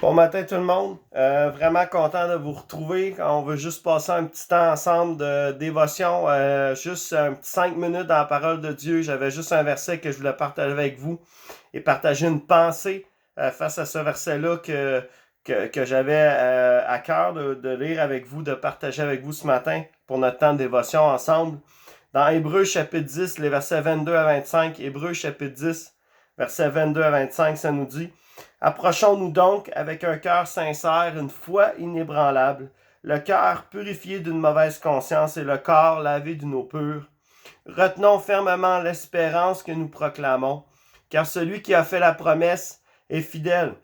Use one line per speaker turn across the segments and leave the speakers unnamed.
Bon matin tout le monde. Vraiment content de vous retrouver. On veut juste passer un petit temps ensemble de dévotion. Juste un petit 5 minutes dans la parole de Dieu. J'avais juste un verset que je voulais partager avec vous et partager une pensée face à ce verset-là que j'avais à cœur de lire avec vous, de partager avec vous ce matin pour notre temps de dévotion ensemble. Dans Hébreux chapitre 10, les versets 22 à 25, Hébreux chapitre 10, versets 22 à 25, ça nous dit: Approchons-nous donc avec un cœur sincère, une foi inébranlable, le cœur purifié d'une mauvaise conscience et le corps lavé d'une eau pure. Retenons fermement l'espérance que nous proclamons, car celui qui a fait la promesse est fidèle.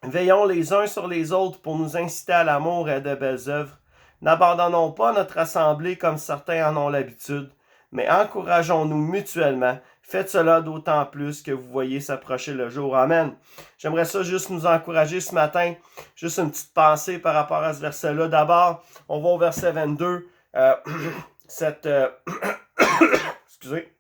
Veillons les uns sur les autres pour nous inciter à l'amour et à de belles œuvres. N'abandonnons pas notre assemblée comme certains en ont l'habitude, mais encourageons-nous mutuellement. Faites cela d'autant plus que vous voyez s'approcher le jour. Amen. J'aimerais ça juste nous encourager ce matin. Juste une petite pensée par rapport à ce verset-là. D'abord, on va au verset 22. Excusez.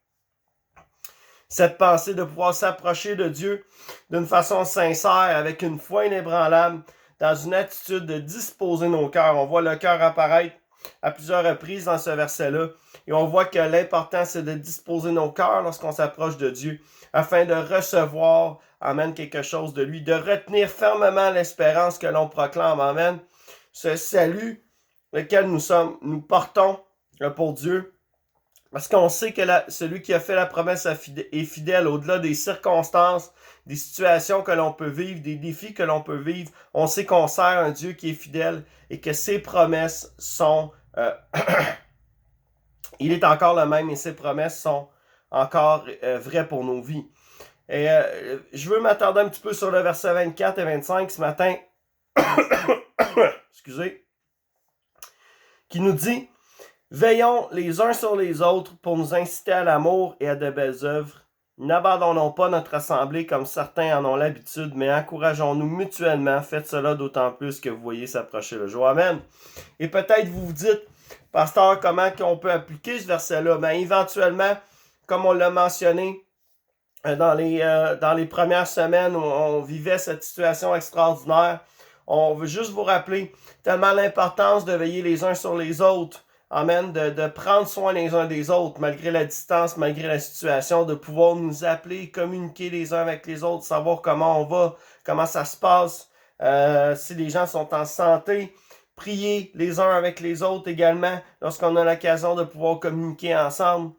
Cette pensée de pouvoir s'approcher de Dieu d'une façon sincère, avec une foi inébranlable, dans une attitude de disposer nos cœurs. On voit le cœur apparaître à plusieurs reprises dans ce verset-là. Et on voit que l'important, c'est de disposer nos cœurs lorsqu'on s'approche de Dieu, afin de recevoir, amen, quelque chose de lui, de retenir fermement l'espérance que l'on proclame, amen. Ce salut lequel nous portons pour Dieu, parce qu'on sait que celui qui a fait la promesse est fidèle au-delà des circonstances, des situations que l'on peut vivre, des défis que l'on peut vivre. On sait qu'on sert un Dieu qui est fidèle et que ses promesses sont... il est encore le même et ses promesses sont encore vraies pour nos vies. Et je veux m'attarder un petit peu sur le verset 24 et 25 ce matin. Excusez. Qui nous dit: Veillons les uns sur les autres pour nous inciter à l'amour et à de belles œuvres. N'abandonnons pas notre assemblée comme certains en ont l'habitude, mais encourageons-nous mutuellement. Faites cela d'autant plus que vous voyez s'approcher le jour. Amen. Et peut-être vous vous dites: Pasteur, comment on peut appliquer ce verset-là? Ben, éventuellement, comme on l'a mentionné dans les premières semaines où on vivait cette situation extraordinaire, on veut juste vous rappeler tellement l'importance de veiller les uns sur les autres. Amen, de prendre soin les uns des autres, malgré la distance, malgré la situation, de pouvoir nous appeler, communiquer les uns avec les autres, savoir comment on va, comment ça se passe, si les gens sont en santé, prier les uns avec les autres également, lorsqu'on a l'occasion de pouvoir communiquer ensemble.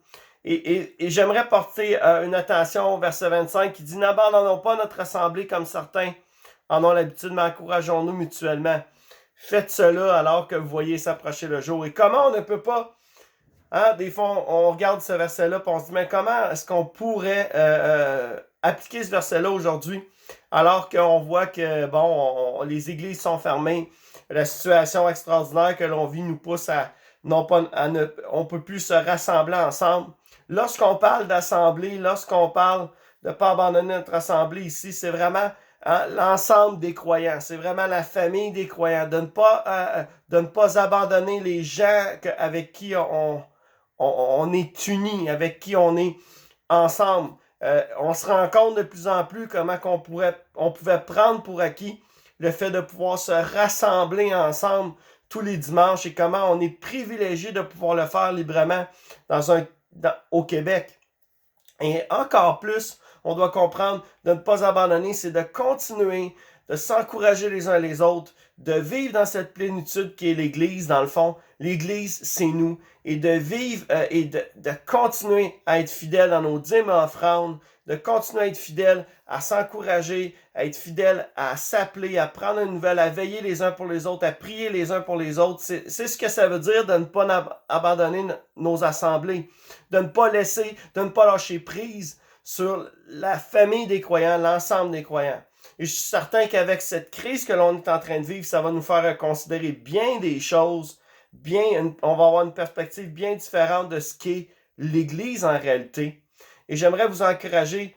Et j'aimerais porter une attention au verset 25 qui dit: N'abandonnons pas notre assemblée comme certains en ont l'habitude, mais encourageons-nous mutuellement. Faites cela alors que vous voyez s'approcher le jour. Et comment on ne peut pas... des fois, on regarde ce verset-là et on se dit: mais comment est-ce qu'on pourrait appliquer ce verset-là aujourd'hui alors qu'on voit que, les églises sont fermées, la situation extraordinaire que l'on vit nous pousse on ne peut plus se rassembler ensemble. Lorsqu'on parle d'assemblée, lorsqu'on parle de ne pas abandonner notre assemblée ici, c'est vraiment... l'ensemble des croyants, c'est vraiment la famille des croyants, de ne pas abandonner les gens avec qui on est unis, avec qui on est ensemble. On se rend compte de plus en plus comment on pouvait prendre pour acquis le fait de pouvoir se rassembler ensemble tous les dimanches et comment on est privilégié de pouvoir le faire librement au Québec. Et encore plus, on doit comprendre de ne pas abandonner, c'est de continuer, de s'encourager les uns les autres, de vivre dans cette plénitude qui est l'Église, dans le fond. L'Église, c'est nous. Et de vivre et de continuer à être fidèle dans nos dîmes et offrandes, de continuer à être fidèle, à s'encourager, à être fidèle, à s'appeler, à prendre une nouvelle, à veiller les uns pour les autres, à prier les uns pour les autres. C'est ce que ça veut dire de ne pas abandonner nos assemblées, de ne pas laisser, de ne pas lâcher prise sur la famille des croyants, l'ensemble des croyants. Et je suis certain qu'avec cette crise que l'on est en train de vivre, ça va nous faire considérer bien des choses, on va avoir une perspective bien différente de ce qu'est l'Église en réalité. Et j'aimerais vous encourager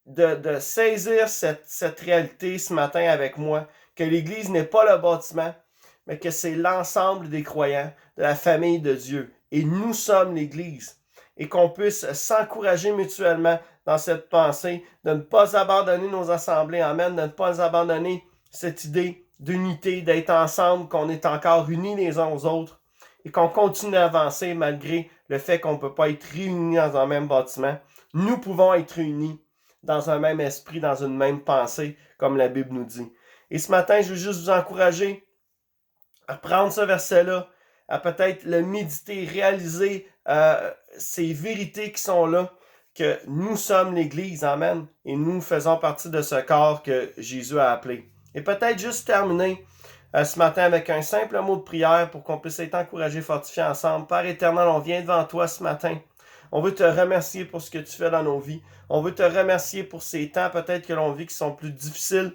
de saisir cette réalité ce matin avec moi, que l'Église n'est pas le bâtiment, mais que c'est l'ensemble des croyants, de la famille de Dieu. Et nous sommes l'Église. Et qu'on puisse s'encourager mutuellement dans cette pensée, de ne pas abandonner nos assemblées, amen, de ne pas abandonner cette idée d'unité, d'être ensemble, qu'on est encore unis les uns aux autres et qu'on continue d'avancer malgré le fait qu'on ne peut pas être réunis dans un même bâtiment. Nous pouvons être réunis dans un même esprit, dans une même pensée, comme la Bible nous dit. Et ce matin, je veux juste vous encourager à prendre ce verset-là, à peut-être le méditer, réaliser ces vérités qui sont là, que nous sommes l'Église, amen, et nous faisons partie de ce corps que Jésus a appelé. Et peut-être juste terminer ce matin avec un simple mot de prière pour qu'on puisse être encouragés, fortifiés ensemble. Père éternel, on vient devant toi ce matin. On veut te remercier pour ce que tu fais dans nos vies. On veut te remercier pour ces temps peut-être que l'on vit qui sont plus difficiles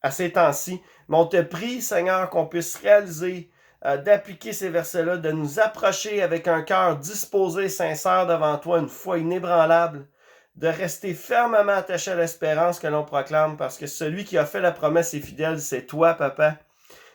à ces temps-ci. Mais on te prie, Seigneur, qu'on puisse réaliser, d'appliquer ces versets-là, de nous approcher avec un cœur disposé, sincère devant toi, une foi inébranlable, de rester fermement attaché à l'espérance que l'on proclame, parce que celui qui a fait la promesse est fidèle, c'est toi, Papa.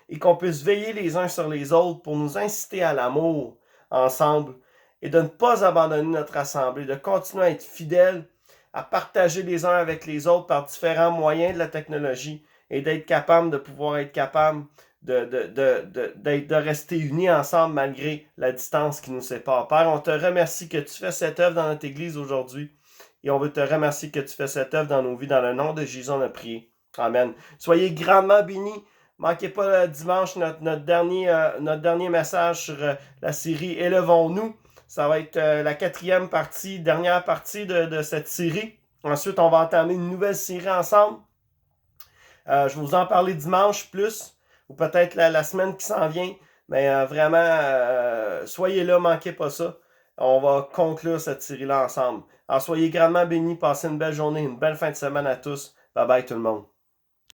Et qu'on puisse veiller les uns sur les autres pour nous inciter à l'amour ensemble et de ne pas abandonner notre assemblée, de continuer à être fidèles, à partager les uns avec les autres par différents moyens de la technologie et d'être capable de pouvoir être capable de rester unis ensemble malgré la distance qui nous sépare. Père, on te remercie que tu fais cette œuvre dans notre Église aujourd'hui et on veut te remercier que tu fais cette œuvre dans nos vies. Dans le nom de Jésus, on a prié. Amen. Soyez grandement bénis. Manquez pas dimanche notre dernier message sur la série Élevons-nous. Ça va être la quatrième partie, dernière partie de cette série. Ensuite, on va entamer une nouvelle série ensemble. Je vais vous en parler dimanche plus, ou peut-être la semaine qui s'en vient. Mais vraiment, soyez là, manquez pas ça. On va conclure cette série-là ensemble. Alors soyez grandement bénis, passez une belle journée, une belle fin de semaine à tous. Bye bye tout le monde.